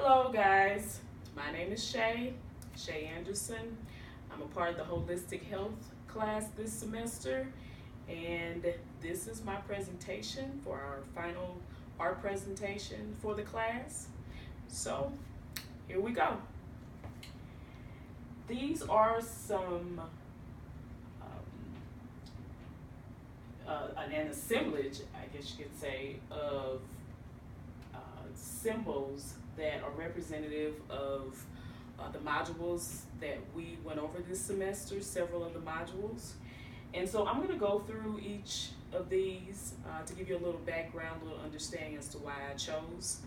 Hello guys, my name is Shay Anderson. I'm a part of the Holistic Health class this semester, and this is my presentation for our final art presentation for the class. So here we go. These are some an assemblage, I guess you could say, of symbols that are representative of the modules that we went over this semester, several of the modules. And so I'm going to go through each of these to give you a little background, a little understanding as to why I chose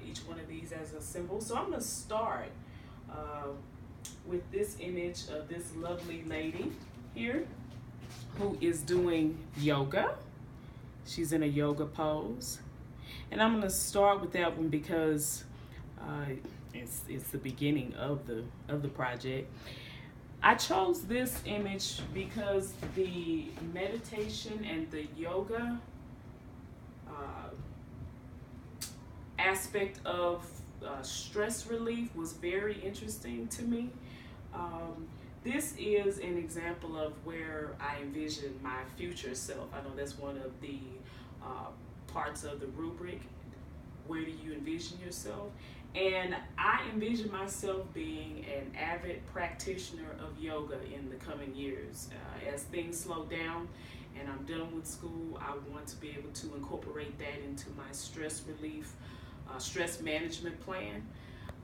each one of these as a symbol. So I'm going to start with this image of this lovely lady here who is doing yoga. She's in a yoga pose. And I'm going to start with that one because it's the beginning of the project. I chose this image because the meditation and the yoga aspect of stress relief was very interesting to me. This is an example of where I envision my future self. I know that's one of the parts of the rubric. Where do you envision yourself? And I envision myself being an avid practitioner of yoga in the coming years. As things slow down and I'm done with school, I want to be able to incorporate that into my stress relief, stress management plan.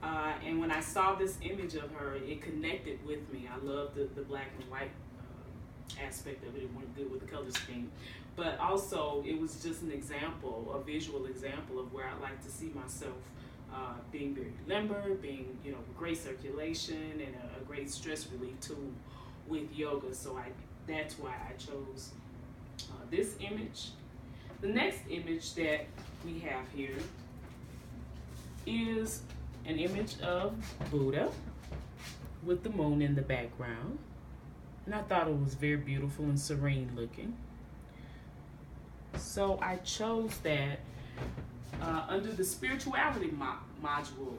And when I saw this image of her, it connected with me. I love the black and white aspect of it. It went good with the color scheme. But also, it was just an example, a visual example of where I like to see myself being very limber, being, great circulation and a great stress relief tool with yoga. So that's why I chose this image. The next image that we have here is an image of Buddha with the moon in the background. And I thought it was very beautiful and serene looking. So I chose that under the spirituality module.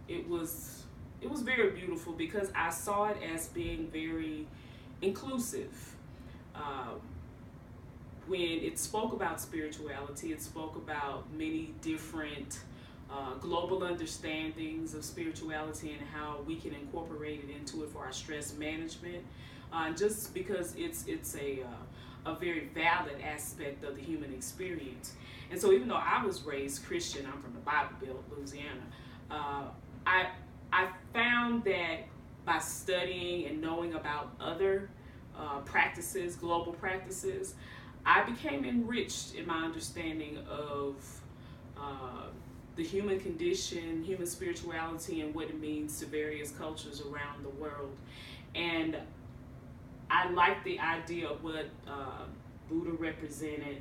It was very beautiful because I saw it as being very inclusive. When it spoke about spirituality, it spoke about many different global understandings of spirituality and how we can incorporate it into it for our stress management. Just because it's a very valid aspect of the human experience. And so even though I was raised Christian, I'm from the Bible Belt, Louisiana, I found that by studying and knowing about other practices, global practices, I became enriched in my understanding of the human condition, human spirituality, and what it means to various cultures around the world. And I like the idea of what Buddha represented,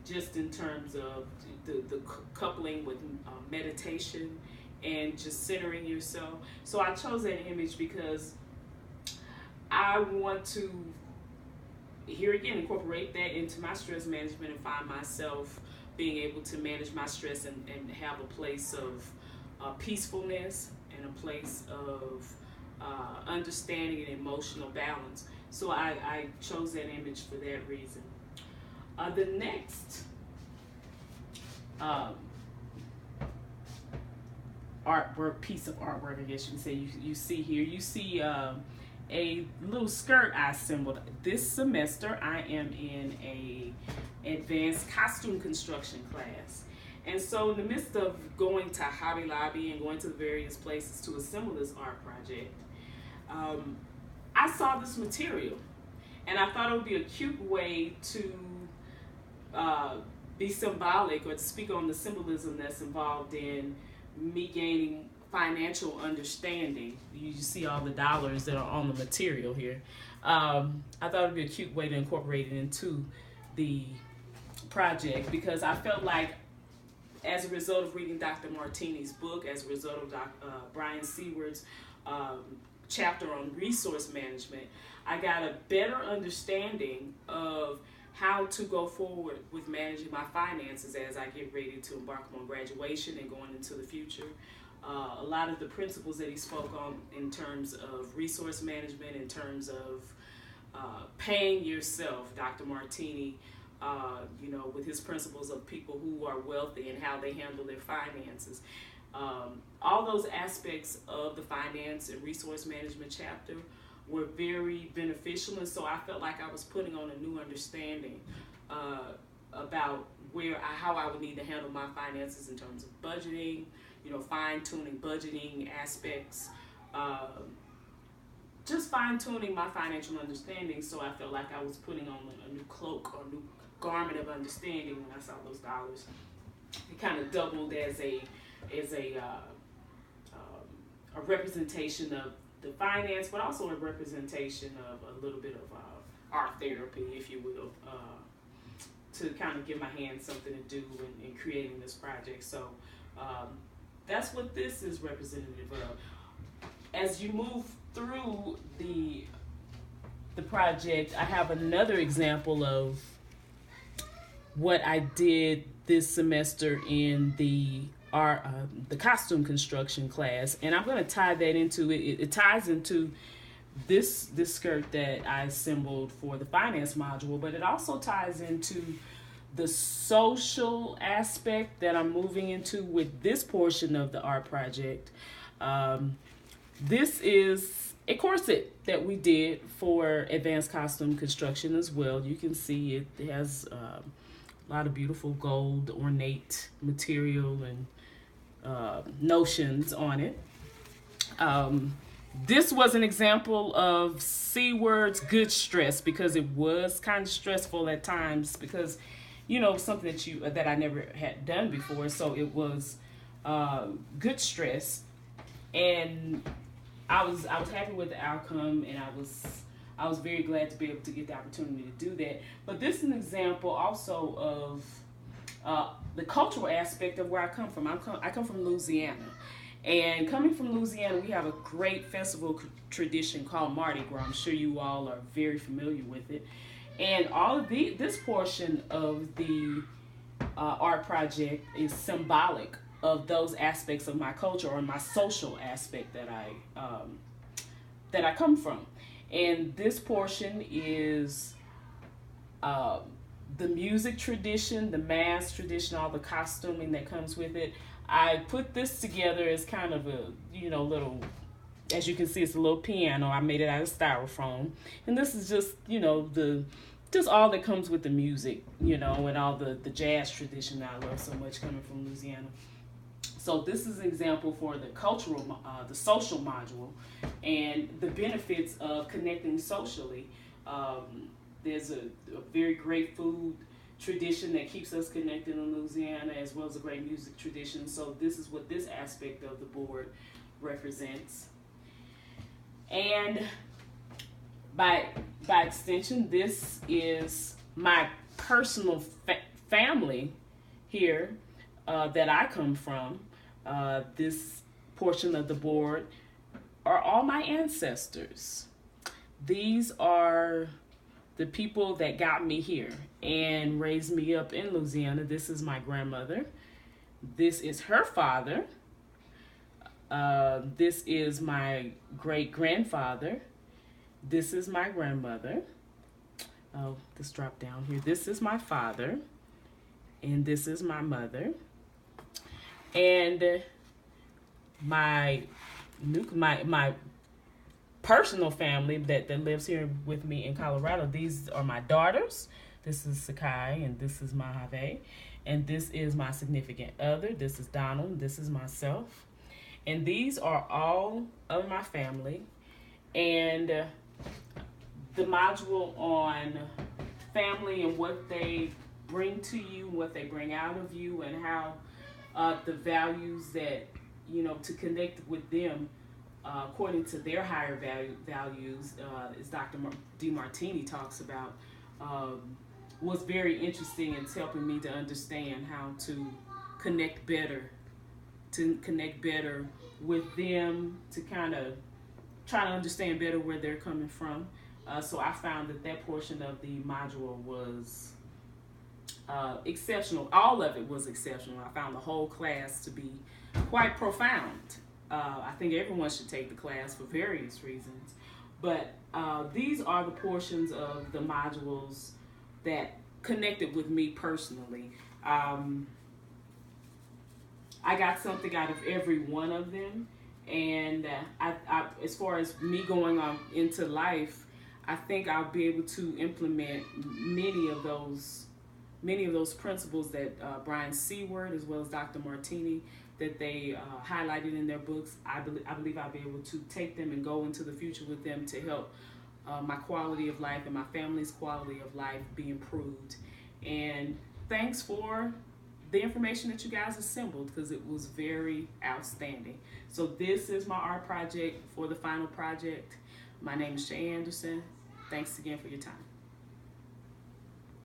just in terms of the coupling with meditation and just centering yourself. So I chose that image because I want to, here again, incorporate that into my stress management and find myself being able to manage my stress and have a place of peacefulness and a place of understanding and emotional balance. So I chose that image for that reason. The next piece of artwork, I guess you can say, you see here, you see a little skirt I assembled. This semester I am in a advanced costume construction class. And so in the midst of going to Hobby Lobby and going to the various places to assemble this art project, I saw this material and I thought it would be a cute way to be symbolic or to speak on the symbolism that's involved in me gaining financial understanding. You see all the dollars that are on the material here. I thought it would be a cute way to incorporate it into the project because I felt like as a result of reading Dr. Martini's book, as a result of Brian Seward's chapter on resource management, I got a better understanding of how to go forward with managing my finances as I get ready to embark on graduation and going into the future. A lot of the principles that he spoke on in terms of resource management, in terms of paying yourself, Dr. Martini, with his principles of people who are wealthy and how they handle their finances. All those aspects of the finance and resource management chapter were very beneficial, and so I felt like I was putting on a new understanding about how I would need to handle my finances in terms of budgeting, fine-tuning budgeting aspects, just fine-tuning my financial understanding. So I felt like I was putting on a new cloak or new garment of understanding when I saw those dollars. It kind of doubled as a representation of the finance, but also a representation of a little bit of art therapy, if you will, to kind of give my hands something to do in creating this project. So that's what this is representative of. As you move through the project, I have another example of what I did this semester in the costume construction class, and I'm going to tie that into it. It ties into this skirt that I assembled for the finance module, but it also ties into the social aspect that I'm moving into with this portion of the art project. This is a corset that we did for advanced costume construction as well. You can see it has a lot of beautiful gold ornate material and notions on it. This was an example of C Word's good stress, because it was kind of stressful at times, because something that I never had done before. So it was good stress, and I was happy with the outcome, and I was very glad to be able to get the opportunity to do that. But this is an example also of the cultural aspect of where I come from. I come from Louisiana. And coming from Louisiana, we have a great festival tradition called Mardi Gras. I'm sure you all are very familiar with it. And all of this portion of the art project is symbolic of those aspects of my culture, or my social aspect that I come from. And this portion is the music tradition, the mask tradition, all the costuming that comes with it. I put this together as kind of a, little, as you can see, it's a little piano. I made it out of styrofoam. And this is just, just all that comes with the music, and all the jazz tradition that I love so much coming from Louisiana. So this is an example for the the social module, and the benefits of connecting socially. There's a very great food tradition that keeps us connected in Louisiana, as well as a great music tradition. So this is what this aspect of the board represents. And by extension, this is my personal family here that I come from. This portion of the board are all my ancestors. These are the people that got me here and raised me up in Louisiana. This is my grandmother. This is her father. This is my great-grandfather. This is my grandmother. Oh, this dropped down here. This is my father. And this is my mother. And my personal family that lives here with me in Colorado, these are my daughters. This is Sakai, and this is Mahave, and this is my significant other. This is Donald, this is myself. And these are all of my family. And the module on family and what they bring to you, what they bring out of you, and how the values that, to connect with them according to their higher values, as Dr. DeMartini talks about, was very interesting. It's helping me to understand how to connect better with them, to kind of try to understand better where they're coming from. So I found that that portion of the module was exceptional. All of it was exceptional. I found the whole class to be quite profound. I think everyone should take the class for various reasons. But these are the portions of the modules that connected with me personally. I got something out of every one of them. And as far as me going on into life, I think I'll be able to implement many of those principles that Brian Seward as well as Dr. Martini that they highlighted in their books. I believe I'll be able to take them and go into the future with them to help my quality of life and my family's quality of life be improved. And thanks for the information that you guys assembled, because it was very outstanding. So this is my art project for the final project. My name is Shay Anderson. Thanks again for your time.